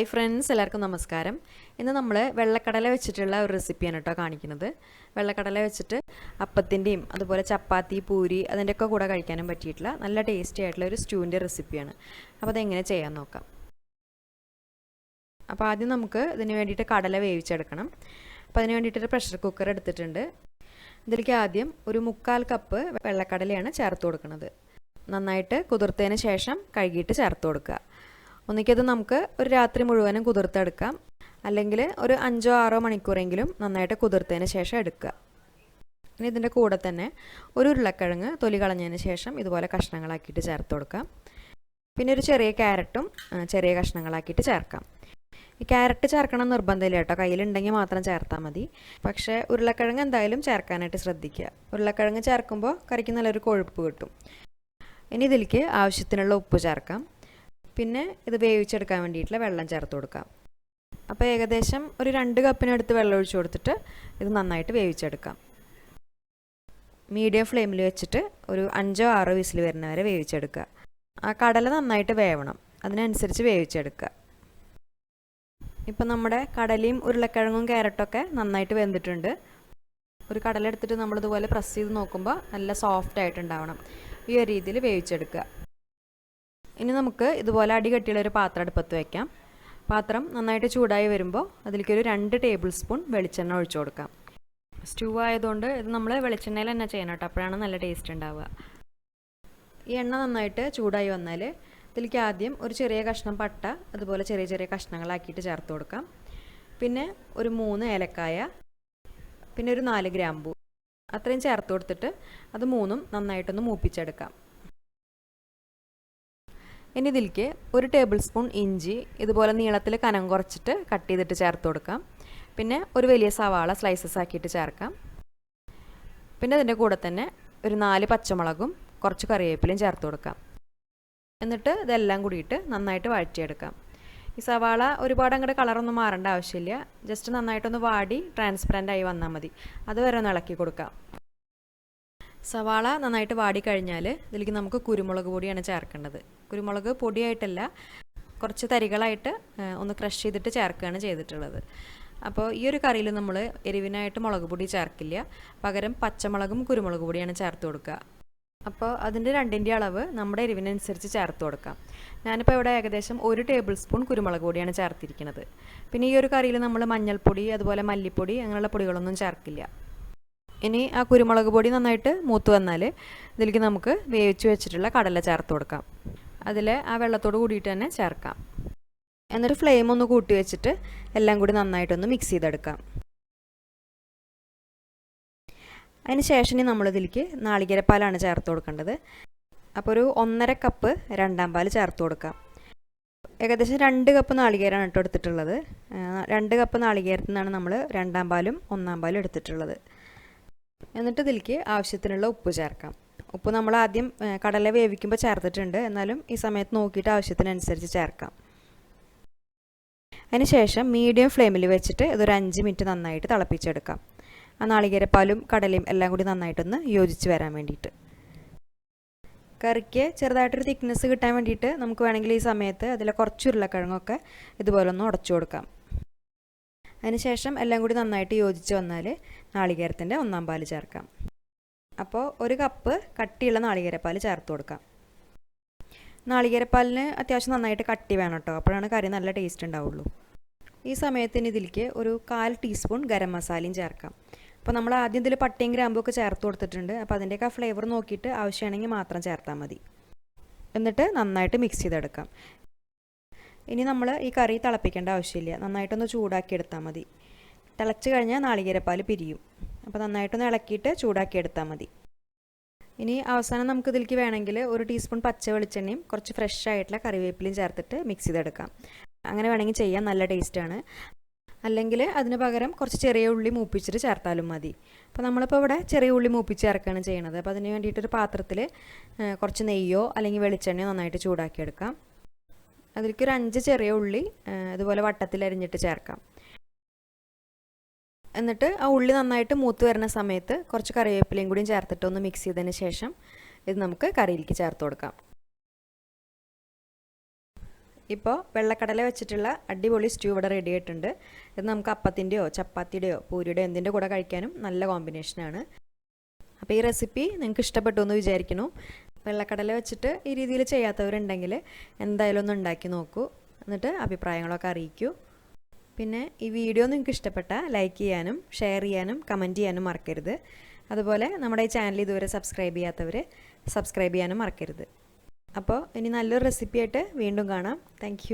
Hi friends, എല്ലാവർക്കും നമസ്കാരം. ഇന്ന് നമ്മൾ വെള്ളക്കടല വെച്ചിട്ടുള്ള ഒരു റെസിപ്പിയാണ് കേട്ടോ കാണിക്കുന്നത്. വെള്ളക്കടല വെച്ചിട്ട് അപ്പത്തിൻ്റെയും അതുപോലെ ചപ്പാത്തി, പൂരി അതിൻ്റെയൊക്കെ കൂടെ കഴിക്കാനും പറ്റിയിട്ടുള്ള നല്ല ടേസ്റ്റി ആയിട്ടുള്ള ഒരു സ്റ്റൂവിൻ്റെ റെസിപ്പിയാണ്. അപ്പോൾ അതെങ്ങനെ ചെയ്യാൻ നോക്കാം. അപ്പോൾ ആദ്യം നമുക്ക് ഇതിന് വേണ്ടിയിട്ട് കടല വേവിച്ചെടുക്കണം. അപ്പോൾ അതിന് വേണ്ടിയിട്ടൊരു പ്രഷർ കുക്കർ എടുത്തിട്ടുണ്ട്. ഇതിലേക്ക് ആദ്യം ഒരു 1/4 കപ്പ് വെള്ളക്കടലയാണ് ചേർത്ത് കൊടുക്കുന്നത്. നന്നായിട്ട് കുതിർത്തതിന് ശേഷം കഴുകിയിട്ട് ചേർത്ത് കൊടുക്കുക. ഒന്നിക്കത് നമുക്ക് ഒരു രാത്രി മുഴുവനും കുതിർത്തെടുക്കാം, അല്ലെങ്കിൽ ഒരു 5-6 മണിക്കൂറെങ്കിലും നന്നായിട്ട് കുതിർത്തതിന് ശേഷം എടുക്കുക. ഇനി ഇതിൻ്റെ കൂടെ തന്നെ ഒരു ഉരുളക്കിഴങ്ങ് തൊലി കളഞ്ഞതിന് ശേഷം ഇതുപോലെ കഷ്ണങ്ങളാക്കിയിട്ട് ചേർത്ത് കൊടുക്കാം. പിന്നെ ഒരു ചെറിയ ക്യാരറ്റും ചെറിയ കഷ്ണങ്ങളാക്കിയിട്ട് ചേർക്കാം. ഈ ക്യാരറ്റ് ചേർക്കണം നിർബന്ധമില്ല കേട്ടോ, കയ്യിലുണ്ടെങ്കിൽ മാത്രം ചേർത്താൽ മതി. പക്ഷേ ഉരുളക്കിഴങ്ങ് എന്തായാലും ചേർക്കാനായിട്ട് ശ്രദ്ധിക്കുക. ഉരുളക്കിഴങ്ങ് ചേർക്കുമ്പോൾ കറിക്ക് നല്ലൊരു കൊഴുപ്പ് കിട്ടും. ഇനി ഇതിലേക്ക് ആവശ്യത്തിനുള്ള ഉപ്പ് ചേർക്കാം. പിന്നെ ഇത് വേവിച്ചെടുക്കാൻ വേണ്ടിയിട്ടുള്ള വെള്ളം ചേർത്ത് കൊടുക്കാം. അപ്പോൾ ഏകദേശം ഒരു 2 കപ്പിനടുത്ത് വെള്ളം ഒഴിച്ചു കൊടുത്തിട്ട് ഇത് നന്നായിട്ട് വേവിച്ചെടുക്കാം. മീഡിയം ഫ്ലെയിമിൽ വെച്ചിട്ട് ഒരു 5-6 വിസിൽ വരുന്ന വരെ വേവിച്ചെടുക്കുക. ആ കടല നന്നായിട്ട് വേവണം, അതിനനുസരിച്ച് വേവിച്ചെടുക്കുക. ഇപ്പം നമ്മുടെ കടലയും ഉരുളക്കിഴങ്ങും ക്യാരറ്റൊക്കെ നന്നായിട്ട് വെന്തിട്ടുണ്ട്. ഒരു കടല എടുത്തിട്ട് നമ്മളിതുപോലെ പ്രസ് ചെയ്ത് നോക്കുമ്പോൾ നല്ല സോഫ്റ്റ് ആയിട്ടുണ്ടാവണം. ഈ ഒരു രീതിയിൽ വേവിച്ചെടുക്കുക. ഇനി നമുക്ക് ഇതുപോലെ അടികട്ടിയുള്ള ഒരു പാത്രം അടുപ്പത്ത് വയ്ക്കാം. പാത്രം നന്നായിട്ട് ചൂടായി വരുമ്പോൾ അതിലേക്കൊരു 2 ടേബിൾ സ്പൂൺ വെളിച്ചെണ്ണ ഒഴിച്ചു കൊടുക്കാം. സ്റ്റൂ ആയതുകൊണ്ട് ഇത് നമ്മൾ വെളിച്ചെണ്ണയിൽ തന്നെ ചെയ്യണം കേട്ടോ, അപ്പോഴാണ് നല്ല ടേസ്റ്റ് ഉണ്ടാവുക. ഈ എണ്ണ നന്നായിട്ട് ചൂടായി വന്നാൽ ഇതിലേക്ക് ആദ്യം ഒരു ചെറിയ കഷ്ണം പട്ട അതുപോലെ ചെറിയ ചെറിയ കഷ്ണങ്ങളാക്കിയിട്ട് ചേർത്ത് കൊടുക്കാം. പിന്നെ ഒരു 3 ഏലക്കായ, പിന്നെ ഒരു 4 ഗ്രാമ്പൂ അത്രയും ചേർത്ത് കൊടുത്തിട്ട് അത് 3ഉം നന്നായിട്ടൊന്ന് മൂപ്പിച്ചെടുക്കാം. ഇനി ഇതിലേക്ക് ഒരു ടേബിൾ സ്പൂൺ ഇഞ്ചി ഇതുപോലെ നീളത്തിൽ കനം കുറച്ചിട്ട് കട്ട് ചെയ്തിട്ട് ചേർത്ത് കൊടുക്കാം. പിന്നെ ഒരു വലിയ സവാള സ്ലൈസസ് ആക്കിയിട്ട് ചേർക്കാം. പിന്നെ അതിൻ്റെ കൂടെ തന്നെ ഒരു 4 പച്ചമുളകും കുറച്ച് കറിവേപ്പിലയും ചേർത്ത് കൊടുക്കാം. എന്നിട്ട് ഇതെല്ലാം കൂടിയിട്ട് നന്നായിട്ട് വഴറ്റിയെടുക്കാം. ഈ സവാള ഒരുപാട് അങ്ങോട്ട് കളറൊന്നും മാറേണ്ട ആവശ്യമില്ല, ജസ്റ്റ് നന്നായിട്ടൊന്ന് വാടി ട്രാൻസ്പെറൻ്റ് ആയി വന്നാൽ മതി. അതുവരെ ഒന്ന് ഇളക്കി കൊടുക്കാം. സവാള നന്നായിട്ട് വാടിക്കഴിഞ്ഞാൽ ഇതിലേക്ക് നമുക്ക് കുരുമുളക് പൊടിയാണ് ചേർക്കേണ്ടത്. കുരുമുളക് പൊടിയായിട്ടല്ല, കുറച്ച് തരികളായിട്ട് ഒന്ന് ക്രഷ് ചെയ്തിട്ട് ചേർക്കുകയാണ് ചെയ്തിട്ടുള്ളത്. അപ്പോൾ ഈ ഒരു കറിയിൽ നമ്മൾ എരിവിനായിട്ട് മുളക് പൊടി ചേർക്കില്ല, പകരം പച്ചമുളകും കുരുമുളക് പൊടിയാണ് ചേർത്ത് കൊടുക്കുക. അപ്പോൾ അതിൻ്റെ 2ൻ്റെ അളവ് നമ്മുടെ എരിവിനനുസരിച്ച് ചേർത്ത് കൊടുക്കാം. ഞാനിപ്പോൾ ഇവിടെ ഏകദേശം 1 ടേബിൾ സ്പൂൺ കുരുമുളക് പൊടിയാണ് ചേർത്തിരിക്കുന്നത്. പിന്നെ ഈ ഒരു കറിയിൽ നമ്മൾ മഞ്ഞൾപ്പൊടി അതുപോലെ മല്ലിപ്പൊടി അങ്ങനെയുള്ള പൊടികളൊന്നും ചേർക്കില്ല. ഇനി ആ കുരുമുളക് പൊടി നന്നായിട്ട് മൂത്ത് വന്നാൽ ഇതിലേക്ക് നമുക്ക് വേവിച്ച് വെച്ചിട്ടുള്ള കടല ചേർത്ത് കൊടുക്കാം. അതിൽ ആ വെള്ളത്തോട് കൂടിയിട്ട് തന്നെ ചേർക്കാം. എന്നിട്ട് ഫ്ലെയിം ഒന്ന് കൂട്ടി വെച്ചിട്ട് എല്ലാം കൂടി നന്നായിട്ടൊന്ന് മിക്സ് ചെയ്തെടുക്കാം. അതിന് ശേഷം ഇനി നമ്മളിതിലേക്ക് നാളികേരപ്പാലാണ് ചേർത്ത് കൊടുക്കേണ്ടത്. അപ്പോൾ ഒരു 1.5 കപ്പ് 2ാം പാൽ ചേർത്ത് കൊടുക്കാം. ഏകദേശം 2 കപ്പ് നാളികേരമാണ് കേട്ടോ എടുത്തിട്ടുള്ളത്. 2 കപ്പ് നാളികേരത്തിൽ നിന്നാണ് നമ്മൾ 2ാം പാലും 1ാം പാലും എടുത്തിട്ടുള്ളത്. എന്നിട്ട് ഇതിലേക്ക് ആവശ്യത്തിനുള്ള ഉപ്പ് ചേർക്കാം. ഉപ്പ് നമ്മൾ ആദ്യം കടല വേവിക്കുമ്പോൾ ചേർത്തിട്ടുണ്ട്, എന്നാലും ഈ സമയത്ത് നോക്കിയിട്ട് ആവശ്യത്തിനനുസരിച്ച് ചേർക്കാം. അതിനുശേഷം മീഡിയം ഫ്ലെയിമിൽ വെച്ചിട്ട് ഇതൊരു 5 മിനിറ്റ് നന്നായിട്ട് തിളപ്പിച്ചെടുക്കാം. ആ നാളികേരപ്പാലും കടലയും എല്ലാം കൂടി നന്നായിട്ടൊന്ന് യോജിച്ച് വരാൻ വേണ്ടിയിട്ട്. കറിക്ക് ചെറുതായിട്ടൊരു തിക്നെസ് കിട്ടാൻ വേണ്ടിയിട്ട് നമുക്ക് വേണമെങ്കിൽ ഈ സമയത്ത് അതിൽ കുറച്ച് ഉരുളക്കിഴങ്ങൊക്കെ ഇതുപോലെ ഒന്ന് ഉടച്ചു കൊടുക്കാം. അതിനുശേഷം എല്ലാം കൂടി നന്നായിട്ട് യോജിച്ച് വന്നാൽ നാളികേരത്തിൻ്റെ 1ാം പാൽ ചേർക്കാം. അപ്പോൾ 1 കപ്പ് കട്ടിയുള്ള നാളികേരപ്പാൽ ചേർത്ത് കൊടുക്കാം. നാളികേരപ്പാലിന് അത്യാവശ്യം നന്നായിട്ട് കട്ടി വേണം കേട്ടോ, അപ്പോഴാണ് കറി നല്ല ടേസ്റ്റ് ഉണ്ടാവുള്ളൂ. ഈ സമയത്തിന് ഇതിലേക്ക് ഒരു 1/4 ടീസ്പൂൺ ഗരം മസാലയും ചേർക്കാം. അപ്പോൾ നമ്മൾ ആദ്യം ഇതിൽ പട്ടയും ഗ്രാമ്പും ഒക്കെ ചേർത്ത് കൊടുത്തിട്ടുണ്ട്, അപ്പോൾ അതിൻ്റെയൊക്കെ ആ ഫ്ലേവർ നോക്കിയിട്ട് ആവശ്യമാണെങ്കിൽ മാത്രം ചേർത്താൽ മതി. എന്നിട്ട് നന്നായിട്ട് മിക്സ് ചെയ്തെടുക്കാം. ഇനി നമ്മൾ ഈ കറി തിളപ്പിക്കേണ്ട ആവശ്യമില്ല, നന്നായിട്ടൊന്ന് ചൂടാക്കി എടുത്താൽ മതി. തിളച്ച് കഴിഞ്ഞാൽ നാളികേരപ്പാൽ പിരിയും. അപ്പോൾ നന്നായിട്ടൊന്ന് ഇളക്കിയിട്ട് ചൂടാക്കി എടുത്താൽ മതി. ഇനി അവസാനം നമുക്ക് ഇതിലേക്ക് വേണമെങ്കിൽ 1 ടീസ്പൂൺ പച്ച വെളിച്ചെണ്ണയും കുറച്ച് ഫ്രഷ് ആയിട്ടുള്ള കറിവേപ്പിലയും ചേർത്തിട്ട് മിക്സ് ചെയ്തെടുക്കാം. അങ്ങനെ വേണമെങ്കിൽ ചെയ്യാൻ നല്ല ടേസ്റ്റാണ്. അല്ലെങ്കിൽ അതിന് പകരം കുറച്ച് ചെറിയ ഉള്ളി മൂപ്പിച്ചിട്ട് ചേർത്താലും മതി. അപ്പോൾ നമ്മളിപ്പോൾ ഇവിടെ ചെറിയ ഉള്ളി മൂപ്പിച്ച് ചേർക്കുകയാണ് ചെയ്യുന്നത്. അപ്പോൾ അതിന് വേണ്ടിയിട്ടൊരു പാത്രത്തിൽ കുറച്ച് നെയ്യോ അല്ലെങ്കിൽ വെളിച്ചെണ്ണയോ നന്നായിട്ട് ചൂടാക്കിയെടുക്കാം. അതിലേക്ക് ഒരു 5 ചെറിയ ഉള്ളി അതുപോലെ വട്ടത്തിൽ അരിഞ്ഞിട്ട് ചേർക്കാം. എന്നിട്ട് ആ ഉള്ളി നന്നായിട്ട് മൂത്ത് വരുന്ന സമയത്ത് കുറച്ച് കറിവേപ്പിലയും കൂടിയും ചേർത്തിട്ട് ഒന്ന് മിക്സ് ചെയ്തതിന് ശേഷം ഇത് നമുക്ക് കറിയിലേക്ക് ചേർത്ത് കൊടുക്കാം. ഇപ്പോൾ വെള്ളക്കടല വെച്ചിട്ടുള്ള അടിപൊളി സ്റ്റൂ ഇവിടെ റെഡി ആയിട്ടുണ്ട്. ഇത് നമുക്ക് അപ്പത്തിൻ്റെയോ ചപ്പാത്തിയുടെയോ പൂരിയുടെയോ എന്തിൻ്റെ കൂടെ കഴിക്കാനും നല്ല കോമ്പിനേഷനാണ്. അപ്പോൾ ഈ റെസിപ്പി നിങ്ങൾക്ക് ഇഷ്ടപ്പെട്ടു എന്ന് വിചാരിക്കുന്നു. വെള്ളക്കടല വെച്ചിട്ട് ഈ രീതിയിൽ ചെയ്യാത്തവരുണ്ടെങ്കിൽ എന്തായാലും ഒന്ന് ഉണ്ടാക്കി നോക്കൂ. എന്നിട്ട് അഭിപ്രായങ്ങളൊക്കെ അറിയിക്കൂ. പിന്നെ ഈ വീഡിയോ നിങ്ങൾക്ക് ഇഷ്ടപ്പെട്ടാൽ ലൈക്ക് ചെയ്യാനും ഷെയർ ചെയ്യാനും കമൻറ്റ് ചെയ്യാനും മറക്കരുത്. അതുപോലെ നമ്മുടെ ഈ ചാനൽ ഇതുവരെ സബ്സ്ക്രൈബ് ചെയ്യാത്തവർ സബ്സ്ക്രൈബ് ചെയ്യാനും മറക്കരുത്. അപ്പോൾ ഇനി നല്ലൊരു റെസിപ്പിയായിട്ട് വീണ്ടും കാണാം. താങ്ക്